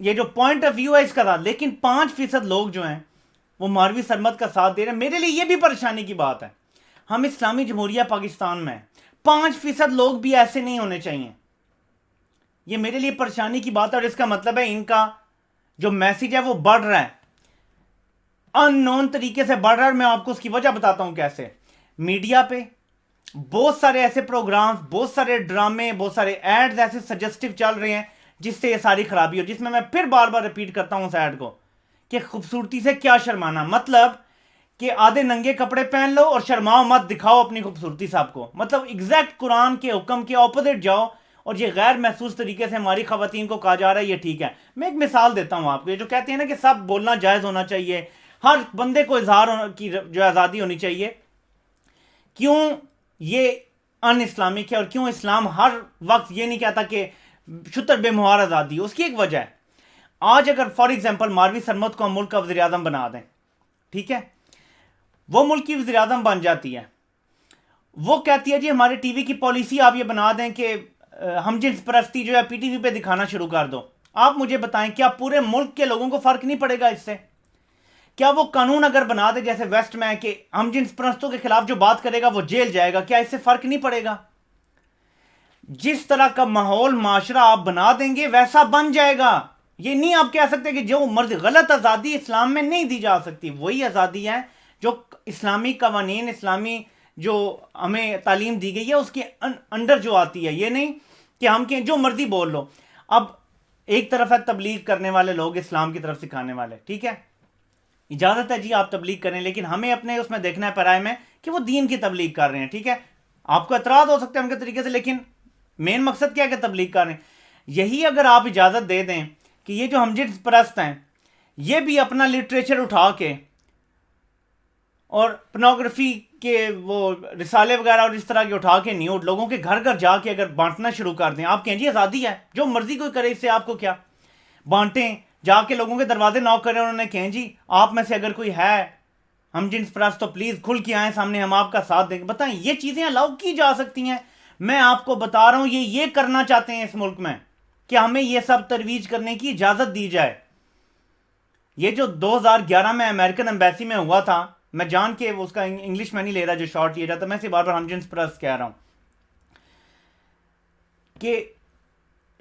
یہ جو point of view ہے اس کا تھا، لیکن 5% لوگ جو ہیں وہ مولوی سرمد کا ساتھ دے رہے ہیں. میرے لیے یہ بھی پریشانی کی بات ہے. ہم اسلامی جمہوریہ پاکستان میں 5% لوگ بھی ایسے نہیں ہونے چاہیے. یہ میرے لیے پریشانی کی بات ہے، اور اس کا مطلب ہے ان کا جو میسج ہے وہ بڑھ رہا ہے، ان نون طریقے سے بڑھ رہا ہے. اور میں آپ کو اس کی وجہ بتاتا ہوں کیسے. میڈیا پہ بہت سارے ایسے پروگرامز، بہت سارے ڈرامے، بہت سارے ایڈز ایسے سجسٹیو چل رہے ہیں جس سے یہ ساری خرابی ہو، جس میں پھر بار بار ریپیٹ کرتا ہوں اس ایڈ کو کہ خوبصورتی سے کیا شرمانا. مطلب کہ آدھے ننگے کپڑے پہن لو اور شرماؤ مت، دکھاؤ اپنی خوبصورتی صاحب کو. مطلب ایگزیکٹ قرآن کے حکم کے اپوزٹ جاؤ، اور یہ غیر محسوس طریقے سے ہماری خواتین کو کہا جا رہا ہے یہ ٹھیک ہے. میں ایک مثال دیتا ہوں آپ کو. یہ جو کہتے ہیں نا کہ سب بولنا جائز ہونا چاہیے، ہر بندے کو اظہار کی جو آزادی ہونی چاہیے، کیوں یہ ان اسلامک ہے؟ اور کیوں اسلام ہر وقت یہ نہیں کہتا کہ شتر بے مہار آزادی؟ اس کی ایک وجہ ہے. آج اگر فار ایگزامپل مولوی سرمد کو ہم ملک کا وزیر اعظم بنا دیں، ٹھیک ہے، وہ ملک کی وزیر اعظم بن جاتی ہے، وہ کہتی ہے جی ہمارے ٹی وی کی پالیسی آپ یہ بنا دیں کہ ہم جنس پرستی جو ہے پی ٹی وی پہ دکھانا شروع کر دو. آپ مجھے بتائیں کیا پورے ملک کے لوگوں کو فرق نہیں پڑے گا اس سے؟ کیا وہ قانون اگر بنا دے جیسے ویسٹ میں کہ ہم جنس پرستوں کے خلاف جو بات کرے گا وہ جیل جائے گا، کیا اس سے فرق نہیں پڑے گا؟ جس طرح کا ماحول معاشرہ آپ بنا دیں گے ویسا بن جائے گا. یہ نہیں آپ کہہ سکتے کہ جو مرضی. غلط آزادی اسلام میں نہیں دی جا سکتی. وہی آزادی ہے جو اسلامی قوانین، اسلامی جو ہمیں تعلیم دی گئی ہے اس کے انڈر جو آتی ہے. یہ نہیں کہ ہم کہیں جو مرضی بول لو. اب ایک طرف ہے تبلیغ کرنے والے لوگ، اسلام کی طرف سکھانے والے، ٹھیک ہے، اجازت ہے جی آپ تبلیغ کریں، لیکن ہمیں اپنے اس میں دیکھنا ہے پیرائے میں کہ وہ دین کی تبلیغ کر رہے ہیں. ٹھیک ہے، آپ کو اعتراض ہو سکتا ہے ان کے طریقے سے، لیکن مین مقصد کیا ہے کہ تبلیغ کر رہے ہیں. یہی اگر آپ اجازت دے دیں کہ یہ جو ہم جنس پرست ہیں یہ بھی اپنا لٹریچر اٹھا کے اور پورنوگرافی کے وہ رسالے وغیرہ اور اس طرح کے اٹھا کے نیوڈ لوگوں کے گھر گھر جا کے اگر بانٹنا شروع کر دیں، آپ کہیں جی آزادی ہے جو مرضی کوئی کرے، اس سے آپ کو کیا؟ بانٹیں، جا کے لوگوں کے دروازے نوک کریں، انہوں نے کہیں جی آپ میں سے اگر کوئی ہے ہم جنس پرست تو پلیز کھل کے آئیں سامنے، ہم آپ کا ساتھ دیں گے. بتائیں یہ چیزیں الاؤ کی جا سکتی ہیں؟ میں آپ کو بتا رہا ہوں یہ کرنا چاہتے ہیں اس ملک میں کہ ہمیں یہ سب ترویج کرنے کی اجازت دی جائے. یہ جو 2011 میں امریکن ایمبیسی میں ہوا تھا، میں جان کے اس کا انگلش میں نہیں لے رہا جو شارٹ لیا جاتا، میں سے بار بار ہم جنس پرست کہہ رہا ہوں کہ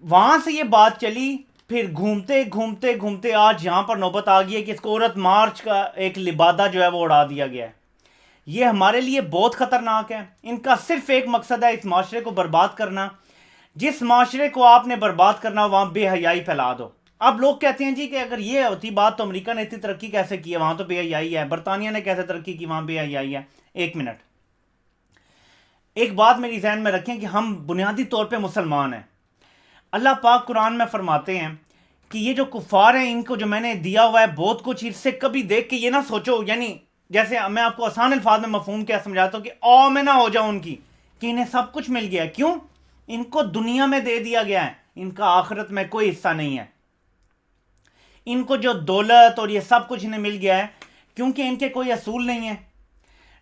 وہاں سے یہ بات چلی، پھر گھومتے گھومتے گھومتے آج یہاں پر نوبت آ گئی ہے کہ اس کو عورت مارچ کا ایک لبادہ جو ہے وہ اڑا دیا گیا ہے. یہ ہمارے لیے بہت خطرناک ہے. ان کا صرف ایک مقصد ہے، اس معاشرے کو برباد کرنا. جس معاشرے کو آپ نے برباد کرنا وہاں بے حیائی پھیلا دو. اب لوگ کہتے ہیں جی کہ اگر یہ ہوتی بات تو امریکہ نے اتنی ترقی کیسے کی ہے، وہاں تو بے حیائی ہے، برطانیہ نے کیسے ترقی کی، وہاں بے حیائی ہے. ایک منٹ، ایک بات میری ذہن میں رکھیں کہ ہم بنیادی طور پہ مسلمان ہیں. اللہ پاک قرآن میں فرماتے ہیں کہ یہ جو کفار ہیں ان کو جو میں نے دیا ہوا ہے بہت کچھ، اس سے کبھی دیکھ کے یہ نہ سوچو، یعنی جیسے میں آپ کو آسان الفاظ میں مفہوم کیا سمجھاتا ہوں کہ او میں نہ ہو جاؤ ان کی کہ انہیں سب کچھ مل گیا. کیوں؟ ان کو دنیا میں دے دیا گیا ہے، ان کا آخرت میں کوئی حصہ نہیں ہے. ان کو جو دولت اور یہ سب کچھ انہیں مل گیا ہے کیونکہ ان کے کوئی اصول نہیں ہے.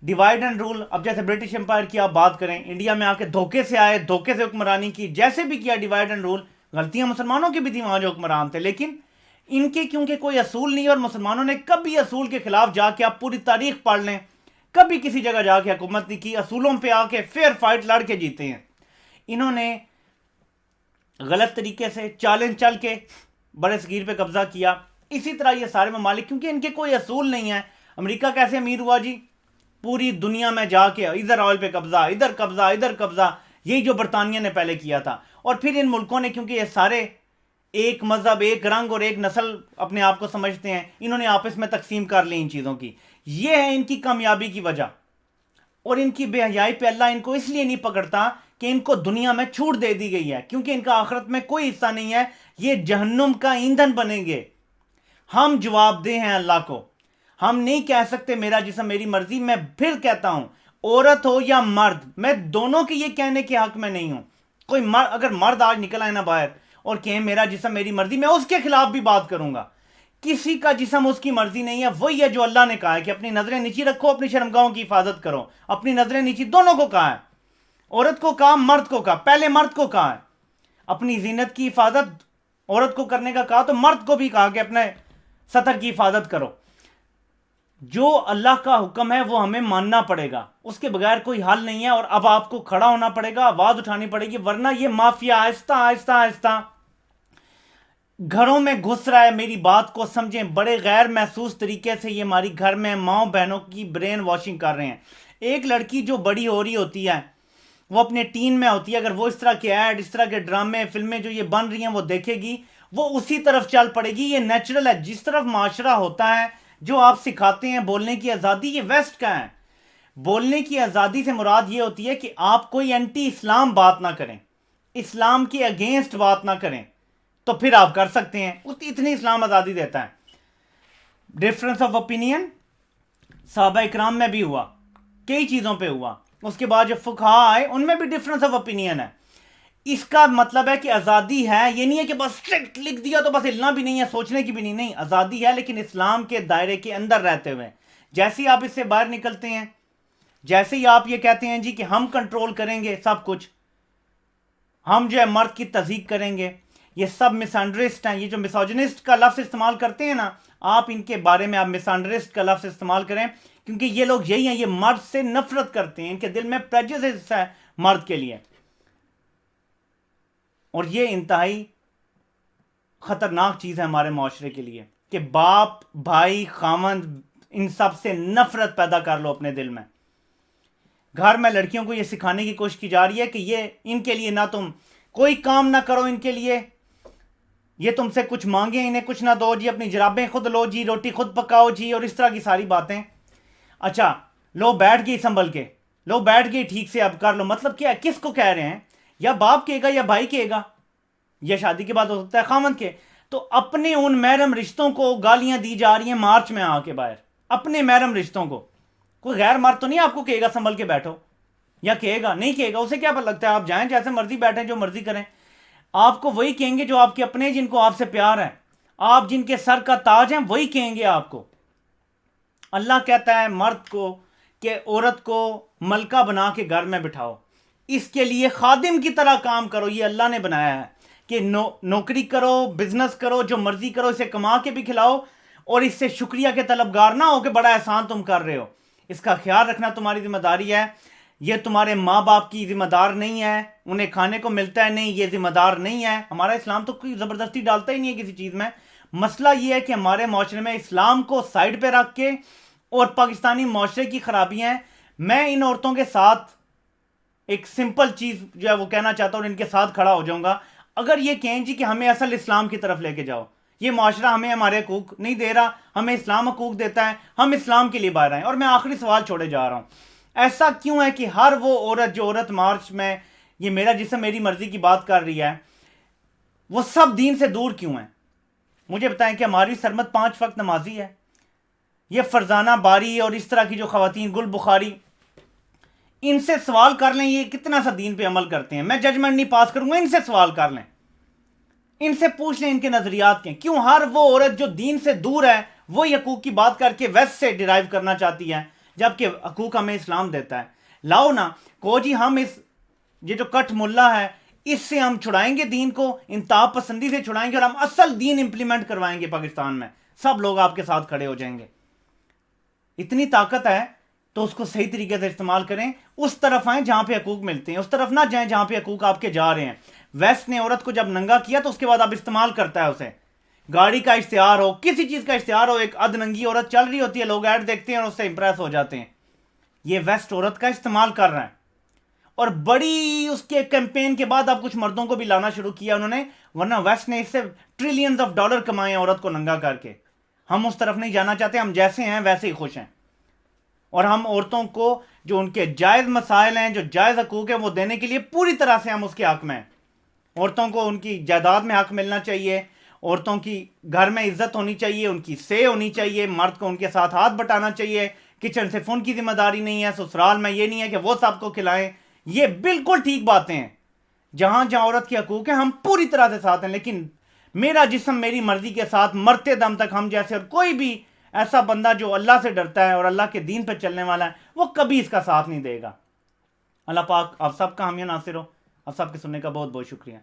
Divide and rule. اب جیسے برٹش امپائر کی آپ بات کریں، انڈیا میں آ کے دھوکے سے آئے، دھوکے سے حکمرانی کی، جیسے بھی کیا ڈیوائڈ اینڈ رول. غلطیاں مسلمانوں کی بھی تھی وہاں جو حکمران تھے، لیکن ان کے کیونکہ کوئی اصول نہیں، اور مسلمانوں نے کبھی اصول کے خلاف جا کے، آپ پوری تاریخ پڑھ لیں، کبھی کسی جگہ جا کے حکومت نہیں کی، اصولوں پہ آ کے فیئر فائٹ لڑ کے جیتے ہیں. انہوں نے غلط طریقے سے چالیں چل کے بڑے صغیر پہ قبضہ کیا. اسی طرح یہ سارے ممالک کیونکہ ان کے کوئی اصول نہیں ہے. امریکہ کیسے امیر ہوا جی؟ پوری دنیا میں جا کے ادھر آئل پہ قبضہ، ادھر قبضہ، ادھر قبضہ. یہی جو برطانیہ نے پہلے کیا تھا. اور پھر ان ملکوں نے کیونکہ یہ سارے ایک مذہب، ایک رنگ اور ایک نسل اپنے آپ کو سمجھتے ہیں، انہوں نے آپس میں تقسیم کر لی ان چیزوں کی. یہ ہے ان کی کامیابی کی وجہ. اور ان کی بے حیائی پہ اللہ ان کو اس لیے نہیں پکڑتا کہ ان کو دنیا میں چھوٹ دے دی گئی ہے، کیونکہ ان کا آخرت میں کوئی حصہ نہیں ہے. یہ جہنم کا ایندھن بنیں گے. ہم جواب دہ ہیں اللہ کو. ہم نہیں کہہ سکتے میرا جسم میری مرضی. میں پھر کہتا ہوں، عورت ہو یا مرد، میں دونوں کے یہ کہنے کے حق میں نہیں ہوں. کوئی اگر مرد آج نکل آئے نا باہر اور کہیں میرا جسم میری مرضی، میں اس کے خلاف بھی بات کروں گا. کسی کا جسم اس کی مرضی نہیں ہے. وہی ہے جو اللہ نے کہا ہے کہ اپنی نظریں نیچی رکھو، اپنی شرمگاہوں کی حفاظت کرو. اپنی نظریں نیچی دونوں کو کہا ہے، عورت کو کہا، مرد کو کہا. پہلے مرد کو کہا ہے اپنی زینت کی حفاظت عورت کو کرنے کا کہا تو مرد کو بھی کہا کہ اپنے سطر کی حفاظت کرو. جو اللہ کا حکم ہے وہ ہمیں ماننا پڑے گا, اس کے بغیر کوئی حل نہیں ہے. اور اب آپ کو کھڑا ہونا پڑے گا, آواز اٹھانی پڑے گی, ورنہ یہ مافیا آہستہ آہستہ آہستہ گھروں میں گھس رہا ہے. میری بات کو سمجھیں, بڑے غیر محسوس طریقے سے یہ ہماری گھر میں ماؤں بہنوں کی برین واشنگ کر رہے ہیں. ایک لڑکی جو بڑی ہو رہی ہوتی ہے, وہ اپنے ٹین میں ہوتی ہے, اگر وہ اس طرح کے ایڈ, اس طرح کے ڈرامے, فلمیں جو یہ بن رہی ہیں وہ دیکھے گی, وہ اسی طرف چل پڑے گی. یہ نیچرل ہے. جس طرف معاشرہ ہوتا ہے, جو آپ سکھاتے ہیں بولنے کی آزادی, یہ ویسٹ کا ہے. بولنے کی آزادی سے مراد یہ ہوتی ہے کہ آپ کوئی اینٹی اسلام بات نہ کریں, اسلام کے اگینسٹ بات نہ کریں, تو پھر آپ کر سکتے ہیں. اتنی اسلام آزادی دیتا ہے. ڈفرنس آف اوپینین صحابہ اکرام میں بھی ہوا, کئی چیزوں پہ ہوا. اس کے بعد جو فقہاء آئے ان میں بھی ڈفرنس آف اوپینین ہے. اس کا مطلب ہے کہ آزادی ہے, یہ نہیں ہے کہ بس اسٹرکٹ لکھ دیا تو بس ہلنا بھی نہیں ہے, سوچنے کی بھی نہیں. نہیں, آزادی ہے لیکن اسلام کے دائرے کے اندر رہتے ہوئے. جیسے ہی آپ اس سے باہر نکلتے ہیں, جیسے ہی آپ یہ کہتے ہیں جی کہ ہم کنٹرول کریں گے سب کچھ, ہم جو ہے مرد کی تضحیق کریں گے, یہ سب مسانڈرسٹ ہیں. یہ جو مسوجنسٹ کا لفظ استعمال کرتے ہیں نا, آپ ان کے بارے میں آپ مسانڈرسٹ کا لفظ استعمال کریں, کیونکہ یہ لوگ یہی ہیں, یہ مرد سے نفرت کرتے ہیں. ان کے دل میں پریجوڈس ہے مرد کے لیے, اور یہ انتہائی خطرناک چیز ہے ہمارے معاشرے کے لیے کہ باپ, بھائی, خاوند, ان سب سے نفرت پیدا کر لو اپنے دل میں. گھر میں لڑکیوں کو یہ سکھانے کی کوشش کی جا رہی ہے کہ یہ ان کے لیے نہ تم کوئی کام نہ کرو, ان کے لیے یہ تم سے کچھ مانگیں انہیں کچھ نہ دو جی, اپنی جرابیں خود لو جی, روٹی خود پکاؤ جی, اور اس طرح کی ساری باتیں. اچھا لو بیٹھ گئی سنبھل کے, لو بیٹھ گئی ٹھیک سے, اب کر لو. مطلب کیا ہے, کس کو کہہ رہے ہیں؟ یا باپ کہے گا یا بھائی کہے گا, یا شادی کے بعد ہو سکتا ہے خاوند کے. تو اپنے ان محرم رشتوں کو گالیاں دی جا رہی ہیں مارچ میں آ کے باہر, اپنے محرم رشتوں کو. کوئی غیر مرد تو نہیں آپ کو کہے گا سنبھل کے بیٹھو, یا کہے گا؟ نہیں کہے گا. اسے کیا پتہ لگتا ہے, آپ جائیں جیسے مرضی بیٹھیں, جو مرضی کریں. آپ کو وہی کہیں گے جو آپ کے اپنے, جن کو آپ سے پیار ہے, آپ جن کے سر کا تاج ہیں, وہی کہیں گے آپ کو. اللہ کہتا ہے مرد کو کہ عورت کو ملکہ بنا کے گھر میں بٹھاؤ, اس کے لیے خادم کی طرح کام کرو. یہ اللہ نے بنایا ہے کہ نوکری کرو, بزنس کرو, جو مرضی کرو, اسے کما کے بھی کھلاؤ, اور اس سے شکریہ کے طلبگار نہ ہو کہ بڑا احسان تم کر رہے ہو. اس کا خیال رکھنا تمہاری ذمہ داری ہے. یہ تمہارے ماں باپ کی ذمہ دار نہیں ہے, انہیں کھانے کو ملتا ہے نہیں, یہ ذمہ دار نہیں ہے. ہمارا اسلام تو کوئی زبردستی ڈالتا ہی نہیں ہے کسی چیز میں. مسئلہ یہ ہے کہ ہمارے معاشرے میں اسلام کو سائڈ پہ رکھ کے, اور پاکستانی معاشرے کی خرابیاں ہیں. میں ان عورتوں کے ساتھ ایک سمپل چیز جو ہے وہ کہنا چاہتا ہوں, اور ان کے ساتھ کھڑا ہو جاؤں گا. اگر یہ کہیں جی کہ ہمیں اصل اسلام کی طرف لے کے جاؤ, یہ معاشرہ ہمیں ہمارے حقوق نہیں دے رہا, ہمیں اسلام حقوق دیتا ہے, ہم اسلام کے لیے باہر آئیں. اور میں آخری سوال چھوڑے جا رہا ہوں, ایسا کیوں ہے کہ ہر وہ عورت جو عورت مارچ میں یہ میرا جسم میری مرضی کی بات کر رہی ہے, وہ سب دین سے دور کیوں ہیں؟ مجھے بتائیں کہ ہماری سرمت 5 وقت نمازی ہے. یہ فرزانہ باری اور اس طرح کی جو خواتین, گل بخاری, ان سے سوال کر لیں یہ کتنا سا دین پہ عمل کرتے ہیں. میں ججمنٹ نہیں پاس کروں گا, ان سے سوال کر لیں, ان سے پوچھ لیں ان کے نظریات کے. کیوں ہر وہ عورت جو دین سے دور ہے وہی حقوق کی بات کر کے ویسٹ سے ڈرائیو کرنا چاہتی ہے, جبکہ حقوق ہمیں اسلام دیتا ہے. لاؤ نا کو جی, ہم اس یہ جو کٹ ملا ہے اس سے ہم چھڑائیں گے دین کو, انتہا پسندی سے چھڑائیں گے, اور ہم اصل دین امپلیمنٹ کروائیں گے پاکستان میں. سب لوگ آپ کے ساتھ کھڑے ہو جائیں گے. اتنی طاقت ہے تو اس کو صحیح طریقے سے استعمال کریں. اس طرف آئیں جہاں پہ حقوق ملتے ہیں, اس طرف نہ جائیں جہاں پہ حقوق آپ کے جا رہے ہیں. ویسٹ نے عورت کو جب ننگا کیا تو اس کے بعد اب استعمال کرتا ہے اسے. گاڑی کا اشتہار ہو, کسی چیز کا اشتہار ہو, ایک ادھ ننگی عورت چل رہی ہوتی ہے, لوگ ایڈ دیکھتے ہیں اور اس سے امپریس ہو جاتے ہیں. یہ ویسٹ عورت کا استعمال کر رہا ہے. اور بڑی اس کے کیمپین کے بعد اب کچھ مردوں کو بھی لانا شروع کیا انہوں نے, ورنہ ویسٹ نے اس سے ٹریلینز آف ڈالر کمائے ہیں عورت کو ننگا کر کے. ہم اس طرف نہیں جانا چاہتے, ہم جیسے ہیں ویسے ہی خوش ہیں. اور ہم عورتوں کو جو ان کے جائز مسائل ہیں, جو جائز حقوق ہیں, وہ دینے کے لیے پوری طرح سے ہم اس کے حق میں ہیں. عورتوں کو ان کی جائیداد میں حق ملنا چاہیے, عورتوں کی گھر میں عزت ہونی چاہیے, ان کی سے ہونی چاہیے, مرد کو ان کے ساتھ ہاتھ بٹانا چاہیے. کچن سے فون کی ذمہ داری نہیں ہے, سسرال میں یہ نہیں ہے کہ وہ سب کو کھلائیں. یہ بالکل ٹھیک باتیں ہیں. جہاں جہاں عورت کے حقوق ہیں ہم پوری طرح سے ساتھ ہیں, لیکن میرا جسم میری مرضی کے ساتھ مرتے دم تک ہم جیسے اور کوئی بھی ایسا بندہ جو اللہ سے ڈرتا ہے اور اللہ کے دین پہ چلنے والا ہے, وہ کبھی اس کا ساتھ نہیں دے گا. اللہ پاک آپ سب کا حامی و ناصر ہو. آپ سب کے سننے کا بہت بہت شکریہ.